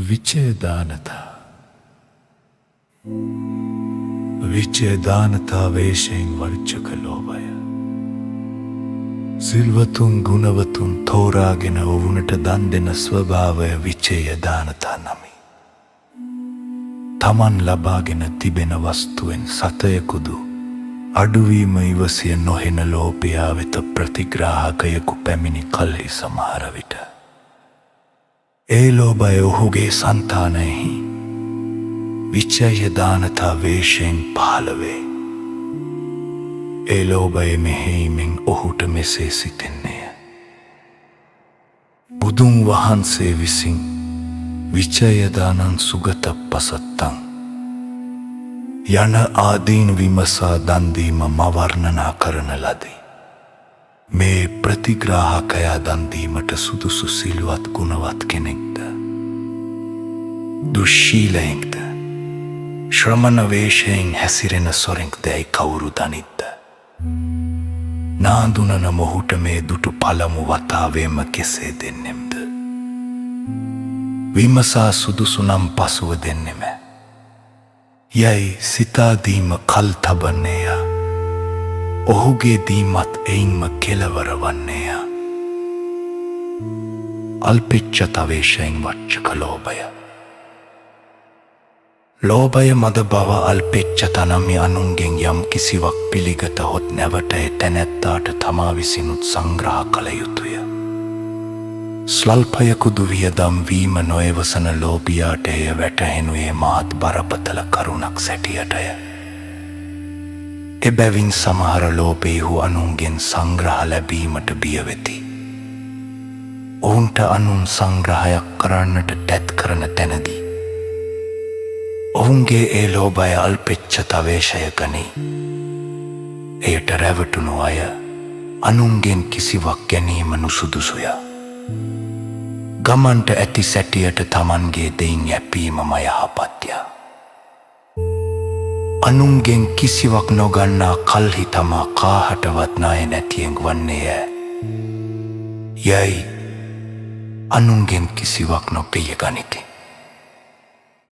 විචයදානතා විචයදානතා වේශයෙන් වර්ජක ලෝභය සිල්වතුන් ගුණවතුන් තෝරාගෙන ඔවුනට දන් දෙන ස්වභාවය විචයදානතා නමි. තමන් ලබාගෙන තිබෙන වස්තුවෙන් සතයකුදු අඩුවීම ඉවසිය නොහෙන ලෝභයා වෙත ප්‍රතිග්‍රාහකයකු පැමිණි කල්හි සමහර විට ඒ ලෝභය ඔහුගේ සන්තානයෙහි විචයදානතා වේශයෙන් පහළ වේ. ඒ ලෝභය මෙහෙයීමෙන් ඔහුට මෙසේ සිතෙන්නේය. බුදුන් වහන්සේ විසින් විචයදානං සුගත පසත්තං යන ආදීන් විමසා දන් දීම මවර්ණනා කරන ලදී. මේ ප්‍රතිග්‍රාහකයා දන් දීමට සුදුසු සිල්වත් ගුණවත් කෙනෙක්ද දුශ්ශීලයෙක්ද ශ්‍රමණ වේශයෙන් හැසිරෙන සොරෙක්දැයි කවුරු දනිද්ද? නාඳුනන මොහුට මේ දුටු පළමු වතාවේම කෙසේ දෙන්නෙම්ද? විමසා සුදුසු නම් පසුව දෙන්නෙම යයි සිතාදීම කල් තබන්නේය. ඔහුගේ දීමත් එයින්ම කෙලවර වන්නේය. අල්පෙච්ඡතා වේශයෙන් වච්චක ලෝභය ලෝභය මද බව අල්පෙච්ඡතා නම් අනුන්ගෙන් යම් කිසිවක් පිළිගත හොත් නැවත එතැනැත්තාට තමා විසිනුත් සංග්‍රහ කළ යුතුය. ස්වල්පයකුදු වියදම් වීම නොයවසන ලෝභියාට එය වැටහෙනුයේ මහත් බරපතල කරුණක් සැටියටය. එබැවින් සමහර ලෝභීහු අනුන්ගෙන් සංග්‍රහ ලැබීමට බිය වෙති. ඔවුන්ට අනුන් සංග්‍රහයක් කරන්නට තැත් කරන තැනදී ඔවුන්ගේ ඒ ලෝභය අල්පෙච්ඡතා වේශය ගනී. එයට රැවටුණු අය අනුන්ගෙන් කිසිවක් ගැනීම නුසුදුසුය. ගමන්ට ඇති සැටියට තමන්ගේ දෙයින් යැපීමම යහපත්ය. අනුන්ගෙන් කිසිවක් නොගන්නා කල්හි තමා කාහටවත් ණය නැතියෙන් වන්නේය. යයි අනුන්ගෙන් කිසිවක් නොපිය ගනිති.